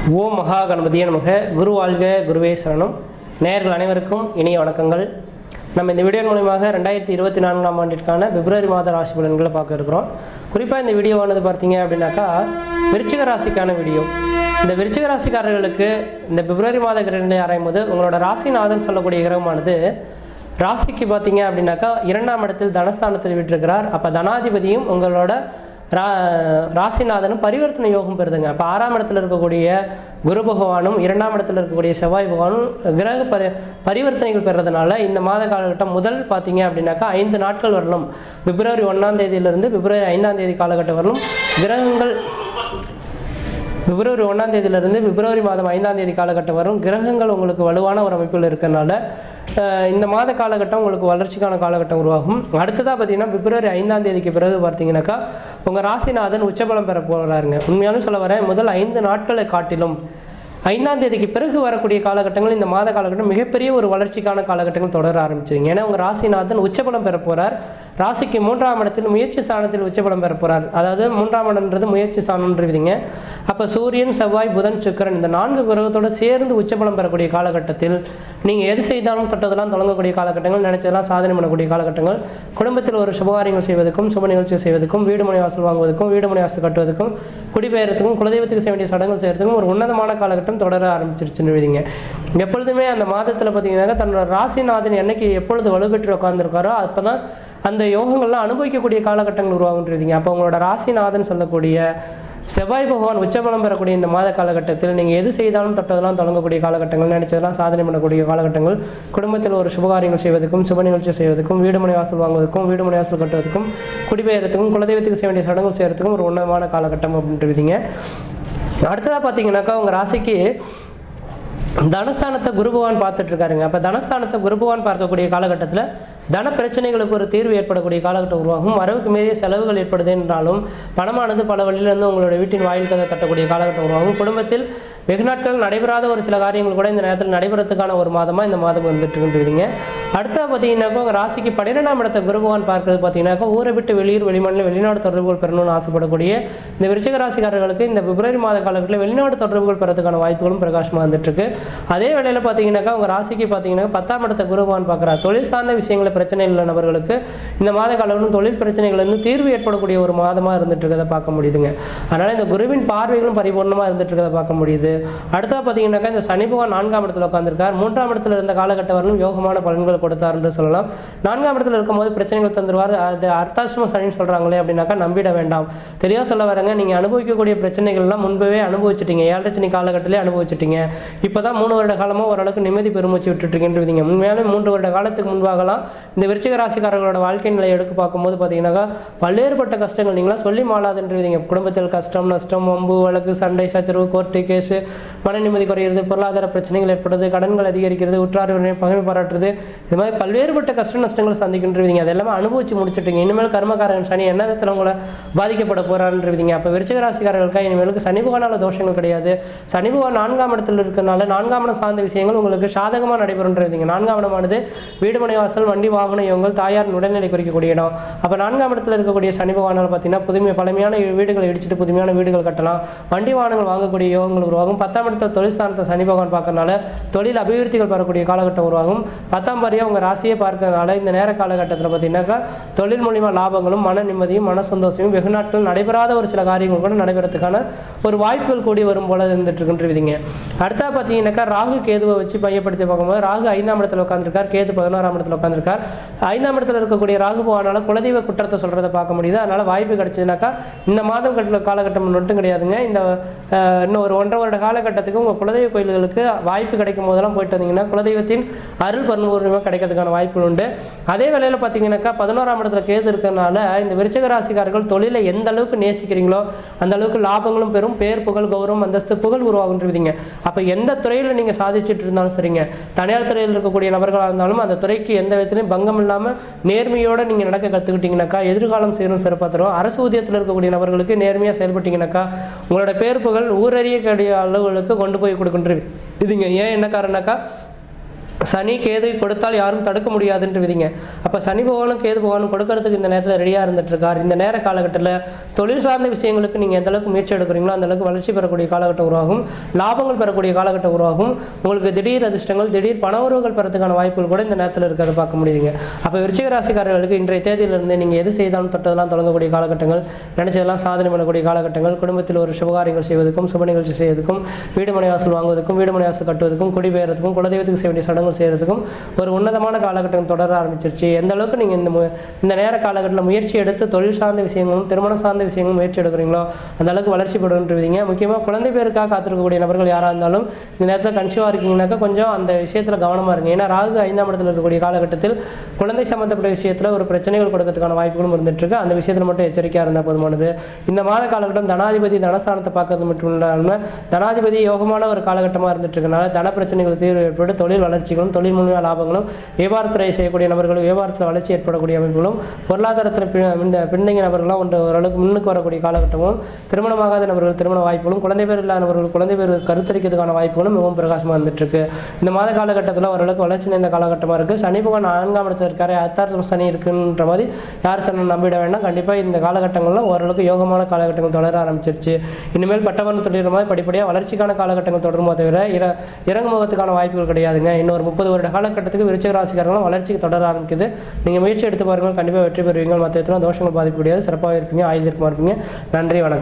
ஓம் மகா கணபதியே நமக. குரு வாழ்க, குருவே சரணம். நேயர்கள் அனைவருக்கும் இனிய வணக்கங்கள். நம்ம இந்த வீடியோ மூலமாக 2024ஆம் ஆண்டிற்கான பிப்ரவரி மாத ராசி பலன்களை பார்க்க இருக்கிறோம். குறிப்பாக இந்த வீடியோவானது பார்த்தீங்க அப்படின்னாக்கா விருச்சிக ராசிக்கான வீடியோ. இந்த விருச்சிக ராசிக்காரர்களுக்கு இந்த பிப்ரவரி மாத கிரகங்களை ஆராயும் போது உங்களோட ராசிநாதன் சொல்லக்கூடிய கிரகமானது ராசிக்கு பார்த்தீங்க அப்படின்னாக்கா 2ஆம் இடத்தில் தனஸ்தானத்தில் விட்டிருக்கிறார். அப்போ தனாதிபதியும் உங்களோட ராசிநாதனும் பரிவர்த்தனை யோகம் பெறுதுங்க. அப்போ 6ஆம் இடத்துல இருக்கக்கூடிய குரு பகவானும் 2ஆம் இடத்துல இருக்கக்கூடிய செவ்வாய் பகவானும் கிரக பரிவர்த்தனைகள் பெறதுனால இந்த மாத காலகட்டம் முதல் பார்த்தீங்க அப்படின்னாக்கா 5 நாட்கள் வரலும், பிப்ரவரி 1ஆம் தேதியிலிருந்து பிப்ரவரி 5ஆம் தேதி காலகட்டம் வரலும் கிரகங்கள் பிப்ரவரி 1ஆம் தேதியிலிருந்து பிப்ரவரி மாதம் 5ஆம் தேதி காலகட்டம் வரும் கிரகங்கள் உங்களுக்கு வலுவான ஒரு அமைப்பில் இருக்கிறதுனால இந்த மாத காலகட்டம் உங்களுக்கு வளர்ச்சிக்கான காலகட்டம் உருவாகும். அடுத்ததாக பார்த்தீங்கன்னா பிப்ரவரி 5ஆம் தேதிக்கு பிறகு பார்த்தீங்கன்னாக்கா உங்கள் ராசிநாதன் உச்சபலம் பெற போகிறாருங்க. உண்மையாலும் சொல்ல வரேன், முதல் 5 நாட்களை காட்டிலும் 5ஆம் தேதிக்கு பிறகு வரக்கூடிய காலகட்டங்கள் இந்த மாத காலகட்டம் மிகப்பெரிய ஒரு வளர்ச்சிக்கான காலகட்டங்கள் தொடர ஆரம்பிச்சிருங்க. ஏன்னா உங்கள் ராசிநாதன் உச்சபலம் பெற போகிறார். ராசிக்கு 3ஆம் இடத்தில் முயற்சி ஸ்தானத்தில் உச்சபலம் பெற போகிறார். அதாவது 3ஆம் இடம்ன்றது முயற்சி ஸ்தானம்ன்றீங்க. அப்போ சூரியன், செவ்வாய், புதன், சுக்கிரன் இந்த 4 கிரகத்தோடு சேர்ந்து உச்சபலம் பெறக்கூடிய காலகட்டத்தில் நீங்கள் எது செய்தாலும் தொட்டதெல்லாம் தொடங்கக்கூடிய காலகட்டங்கள், நினைச்சதெல்லாம் சாதனை பண்ணக்கூடிய காலகட்டங்கள், குடும்பத்தில் ஒரு சுபகாரியங்கள் செய்வதற்கும் சுப நிகழ்ச்சி செய்வதற்கும், வீடு மனை வாசல் வாங்குவதற்கும், வீடு மனை வாசல் கட்டுவதற்கும், குடிபெயர்த்துக்கும், குலதெய்வத்துக்கு செய்ய வேண்டிய சடங்குகள் செய்யறதுக்கும் ஒரு உன்னதமான காலகட்டம் தொடர ஆரம்பிச்சிருச்சுன்னு எழுதிங்க. எப்பொழுதுமே அந்த மாதத்தில் பார்த்தீங்கன்னா தன்னோட ராசிநாதன் என்னைக்கு எப்பொழுது வலுப்பெற்று உட்காந்துருக்காரோ அப்போ தான் அந்த யோகங்கள்லாம் அனுபவிக்கக்கூடிய காலகட்டங்கள் உருவாகுன்றீங்க. அப்போ உங்களோட ராசிநாதன் சொல்லக்கூடிய செவ்வாய் பகவான் உச்சபலம் பெறக்கூடிய இந்த மாத காலகட்டத்தில் நீங்கள் எது செய்தாலும் தொட்டதெல்லாம் தொடங்கக்கூடிய காலகட்டங்கள், நினைச்சதெல்லாம் சாதனை பண்ணக்கூடிய காலகட்டங்கள், குடும்பத்தில் ஒரு சுபகாரியங்கள் செய்வதற்கும் சுப நிகழ்ச்சி செய்வதற்கும், வீடு மனை வாசல் வாங்குவதற்கும், வீடு மனை வாசல் கட்டுவதற்கும், குடிபெயர்த்துக்கும், குலதெய்வத்துக்கு செய்ய வேண்டிய சடங்குகள் செய்யறதுக்கும் ஒரு உன்னதமான காலகட்டம் அப்படின்றீங்க. அடுத்ததாக பார்த்தீங்கன்னாக்கா உங்கள் ராசிக்கு தனஸ்தானத்தை குரு பகவான் பார்த்துட்டு இருக்காருங்க. அப்போ தனஸ்தானத்தை குரு பகவான் பார்க்கக்கூடிய காலகட்டத்தில் தன பிரச்சனைகளுக்கு ஒரு தீர்வு ஏற்படக்கூடிய காலகட்டம் உருவாகும். வரவுக்கு மீறிய செலவுகள் ஏற்படுது என்றாலும் பணமானது பல வழியிலிருந்து உங்களோட வீட்டின் வாயில் கதை தட்டக்கூடிய காலகட்டம் உருவாகும். குடும்பத்தில் வெகு நாட்கள் நடைபெறாத ஒரு சில காரியங்கள் கூட இந்த நேரத்தில் நடைபெறத்துக்கான ஒரு மாதமாக இந்த மாதம் வந்துட்டு இருக்குன்றீங்க. அடுத்தது பார்த்தீங்கன்னாக்கா உங்கள் ராசிக்கு 12ஆம் இடத்தை குரு பகவான் பார்க்கறது பார்த்தீங்கன்னாக்கா ஊரை விட்டு வெளியூர், வெளிமாநில, வெளிநாடு தொடர்புகள் பெறணும்னு ஆசைப்படக்கூடிய இந்த விருச்சிக ராசிக்காரர்களுக்கு இந்த பிப்ரவரி மாத காலகட்டத்தில் வெளிநாடு தொடர்புகள் பெறதுக்கான வாய்ப்புகளும் பிரகாசமாக வந்துட்டு இருக்கு. அதே வேளையில் பார்த்தீங்கன்னாக்கா உங்கள் ராசிக்கு பார்த்தீங்கன்னா 10ஆம் இடத்தை குரு பகவான் பார்க்குறார். தொழில் சார்ந்த விஷயங்களை பிரச்சனை இல்லை நபர்களுக்கு இந்த மாத காலகட்டம் தொழில் பிரச்சனைகள் வந்து தீர்வு ஏற்படக்கூடிய ஒரு மாதமாக இருந்துட்டு இருக்கிறத பார்க்க முடியுதுங்க. அதனால் இந்த குருவின் பார்வைகளும் பரிபூர்ணமாக இருந்துட்டு இருக்கிறத பார்க்க முடியுது. அடுத்தது பார்த்தீங்கன்னாக்கா இந்த சனி பகவான் 4ஆம் இடத்துல உட்காந்துருக்கார். 3ஆம் இடத்துல இருந்த காலகட்டம் வரலும் யோகமான பலன்கள் கொடுத்தார் என்று சொல்லலாம். 4ஆம் இடத்துல இருக்கும்போது பிரச்சனைகள் தந்துருவார். அது அர்த்தாஷ்டம சனின்னு சொல்கிறாங்களே அப்படின்னாக்கா நம்பிட வேண்டாம். தெளிவாக சொல்ல வரங்க, நீங்கள் அனுபவிக்கக்கூடிய பிரச்சனைகள்லாம் முன்பவே அனுபவிச்சிட்டீங்க. 7 சனி காலகட்டத்திலே அனுபவிச்சிட்டீங்க. இப்போ தான் 3 வருட காலமாக ஓரளவுக்கு நிம்மதி பெருமூச்சு விட்டுட்டுருக்கீங்க. உண்மையாலே 3 வருட காலத்துக்கு முன்பாகலாம் இந்த விருச்சிக ராசிக்காரர்களோட வாழ்க்கை நிலையை எடுத்து பார்க்கும்போது பார்த்தீங்கன்னாக்கா பல்வேறுபட்ட கஷ்டங்கள் நீங்களாம் சொல்லி மாளாதுன்றீங்க. குடும்பத்தில் கஷ்டம், நஷ்டம், வம்பு, வழக்கு, சண்டை, சச்சரவு, கோர்ட்டு கேஸு, மன நிம்மதி குறையிறது, பொருளாதார பிரச்சனைகள் ஏற்படுறது, கடன்கள் அதிகரிக்கிறது, உற்றார் பகிர்வு பாராட்டுறது, இது மாதிரி பல்வேறுபட்ட கஷ்ட நஷ்டங்கள் சந்திக்கின்றீங்க. அதெல்லாமே அனுபவிச்சு முடிச்சுட்டீங்க. இனிமேல் கர்மகாரன் சனி என்ன விதத்தில் உங்களை பாதிக்கப்பட போறான்றீங்க. அப்போ விருச்சிக ராசிக்காரர்களுக்கு இனிமேலுக்கு சனி பகவானால தோஷங்கள் கிடையாது. சனி பகவான் 4ஆம் இடத்துல இருக்கிறனால 4ஆம் இடம் சார்ந்த விஷயங்கள் உங்களுக்கு சாதகமாக நடைபெறுன்றீங்க. 4ஆம் இடமானது வீடுமனை வாசல், வண்டி வாகன யோகங்கள், தாயார் உடல்நிலை குறிக்கக்கூடிய இடம். அப்போ 4ஆம் இடத்துல இருக்கக்கூடிய சனி பகவானால் பார்த்தீங்கன்னா பழமையான வீடுகளை இடிச்சுட்டு புதுமையான வீடுகள் கட்டலாம், வண்டி வாகனங்கள் வாங்கக்கூடிய யோகங்கள் உருவாகும். 10ஆம் இடத்துல தொழில் ஸ்தானத்தை சனி பகவான் பார்க்கறதுனால தொழில் அபிவிருத்திகள் பெறக்கூடிய காலகட்டம் உருவாகும். 10ஆம் பாரியாக உங்கள் ராசியை பார்க்கறதுனால இந்த நேர காலகட்டத்தில் பார்த்தீங்கன்னாக்கா தொழில் மூலியமாக லாபங்களும், மன நிம்மதியும், மன சந்தோஷமும், வெகு நாட்கள் நடைபெறாத ஒரு சில காரியங்கள் கூட நடைபெறத்துக்கான ஒரு வாய்ப்புகள் கூடி வரும் போல இருந்துட்டு இருக்குன்றீங்க. அடுத்தா பார்த்தீங்கன்னாக்கா ராகு கேதுவை வச்சு மையப்படுத்தி பார்க்கும்போது ராகு 5ஆம் இடத்துல உட்காந்துருக்கார், கேது 11ஆம் இடத்துல உட்காந்துருக்கார். 5ஆம் இடத்துல இருக்கக்கூடிய ராகு பகவானால குலதெய்வ குற்றத்தை சொல்றதை பார்க்க முடியுது. அதனால வாய்ப்பு கிடைச்சதுனாக்கா இந்த மாதம் காலகட்டம் மட்டும் கிடையாதுங்க. இந்த இன்னும் ஒரு 1.5 வருட காலகட்டத்துக்கு உங்கள் குலதெய்வ கோயில்களுக்கு வாய்ப்பு கிடைக்கும் போதெல்லாம் போயிட்டு வந்தீங்கன்னா குலதெய்வத்தின் அருள் பரிபூர்ணமாக கிடைக்கிறதுக்கான வாய்ப்புகள் உண்டு. அதே வேளையில் பார்த்தீங்கன்னாக்கா 11ஆம் இடத்துல கேது இருக்கிறதுனால இந்த விருச்சிக ராசிக்காரர்கள் தொழிலை எந்த அளவுக்கு நேசிக்கிறீங்களோ அந்த அளவுக்கு லாபங்களும் பெரும், பேர், புகழ், கௌரவம், அந்தஸ்து, புகழ் உருவாகுன்றீங்க. அப்போ எந்த துறையில் நீங்கள் சாதிச்சுட்டு இருந்தாலும் சரிங்க, தனியார் துறையில் இருக்கக்கூடிய நபர்களாக இருந்தாலும் அந்த துறைக்கு எந்த விதத்திலையும் பங்கம் இல்லாமல் நேர்மையோடு நீங்கள் நடக்க கற்றுக்கிட்டீங்கன்னாக்கா எதிர்காலம் சேரும் சிறப்பாக தரும். அரசு ஊதியத்தில் இருக்கக்கூடிய நபர்களுக்கு நேர்மையாக செயல்பட்டீங்கன்னாக்கா உங்களோட பேர், புகழ் ஊரறிய கூடிய அளவுகளுக்கு கொண்டு போய் கொடுக்கின்ற இதுங்க. ஏன் என்ன காரணம்னாக்கா சனி கேது கொடுத்தால் யாரும் தடுக்க முடியாதுன்ற விதிங்க. அப்போ சனி பகவானும் கேது பகவானும் கொடுக்கறதுக்கு இந்த நேரத்தில் ரெடியாக இருந்துட்டு இருக்கார். இந்த நேர காலகட்டத்தில் தொழில் சார்ந்த விஷயங்களுக்கு நீங்கள் எந்த அளவுக்கு முயற்சி எடுக்கிறீங்களோ அந்த அளவுக்கு வளர்ச்சி பெறக்கூடிய காலகட்டம் உருவாகும், லாபங்கள் பெறக்கூடிய காலகட்டம் உருவாகும். உங்களுக்கு திடீர் அதிர்ஷ்டங்கள், திடீர் பணவரவுகள் பெறதுக்கான வாய்ப்புகள் கூட இந்த நேரத்தில் இருக்கிறத பார்க்க முடியுதுங்க. அப்போ விருச்சிக ராசிக்காரர்களுக்கு இன்றைய தேதியிலிருந்து நீங்கள் எது செய்தாலும் தொட்டதெல்லாம் தொடங்கக்கூடிய காலகட்டங்கள், நினைச்சதெல்லாம் சாதனை பண்ணக்கூடிய காலகட்டங்கள், குடும்பத்தில் ஒரு சுபகாரியங்கள் செய்வதற்கும், சுப நிகழ்ச்சி செய்வதற்கும், வீடு மனை வாசல் வாங்குவதற்கும், வீடு மனை வாசல் கட்டுவதற்கும், குடிபெயர்றதுக்கும், குலதெய்வத்துக்கு செய்ய வேண்டிய சடங்கு செய்யறதுக்கும் ஒரு உன்னதமான காலகட்டம் தொடர ஆரம்பிச்சிருச்சு. எந்த அளவுக்கு நீங்க இந்த நேர காலகட்டத்தில் முயற்சி எடுத்து தொழில் சார்ந்த விஷயங்களும் திருமணம் சார்ந்த விஷயங்களும் முயற்சி எடுக்கிறீங்களோ அந்த அளவுக்கு வளர்ச்சி பெறுவீங்க. முக்கியமாக குழந்தை பேருக்காக காத்திருக்கக்கூடிய நபர்கள் யாராக இருந்தாலும் இந்த நேரத்தில் கன்சீவா இருக்கீங்கன்னாக்கா கொஞ்சம் அந்த விஷயத்துல கவனமா இருங்க. ஏன்னா ராகு 5ஆம் இடத்துல இருக்கக்கூடிய காலகட்டத்தில் குழந்தை சம்பந்தப்பட்ட விஷயத்துல ஒரு பிரச்சனைகள் கொடுக்கறதுக்கான வாய்ப்புகளும் இருந்துட்டு இருக்கு. அந்த விஷயத்துல மட்டும் எச்சரிக்கையா இருந்தால் போதுமானது. இந்த மாத காலகட்டம் தனாதிபதி தனஸ்தானத்தை பார்க்கறது மட்டும் இல்லாமல் தனாதிபதி யோகமான ஒரு காலகட்டமாக இருந்துட்டு இருக்கனால தன பிரச்சனைகள் தீர்வு ஏற்பட்டு தொழில் வளர்ச்சிகளும், தொழில் மூலமாக லாபங்களும், வியாபாரத்துறை செய்யக்கூடிய நபர்களும் வியாபாரத்தில் வளர்ச்சி ஏற்படக்கூடிய அமைப்புகளும், பொருளாதாரத்தில் பின்தங்கிய நபர்களும் ஓரளவுக்கு முன்னுக்கு வரக்கூடிய காலகட்டமும், திருமணமாகாத நபர்கள் திருமண வாய்ப்புகளும், குழந்தை பேர் இல்லாத நபர்கள் குழந்தை பேர் கருத்தரிக்கிறதுக்கான வாய்ப்புகளும் மிகவும் பிரகாசமாக இருந்துட்டு இருக்கு. இந்த மாத காலகட்டத்தில் ஓரளவுக்கு வளர்ச்சி நிறைந்த காலகட்டமாக இருக்கு. சனி பகவான் 4ஆம் இடத்துல இருக்காரு, அத்தார்த்தம் சனி இருக்குன்ற மாதிரி யார் சனி நம்பிட வேண்டாம். கண்டிப்பாக இந்த காலகட்டங்களில் ஓரளவுக்கு யோகமான காலகட்டங்கள் தொடர ஆரம்பிச்சிருச்சு. இனிமேல் பட்டவன் தொழில் மாதிரி படிப்படியாக வளர்ச்சிக்கான காலகட்டங்கள் தொடருமோ தவிர இறங்குமுகத்துக்கான வாய்ப்புகள் கிடையாதுங்க. இன்னொரு 30 வருட காலகட்டத்துக்கு விருச்சிக ராசிக்காரங்களும் வளர்ச்சிக்கு தொடர ஆரம்பிக்குது. நீங்கள் முயற்சி எடுத்து பாருங்கள், கண்டிப்பாக வெற்றி பெறுவீங்க. மற்ற தோஷங்கள் பாதிப்பு கிடையாது, சிறப்பாக இருப்பீங்க, ஆயுள் இருக்குமா இருப்பீங்க. நன்றி, வணக்கம்.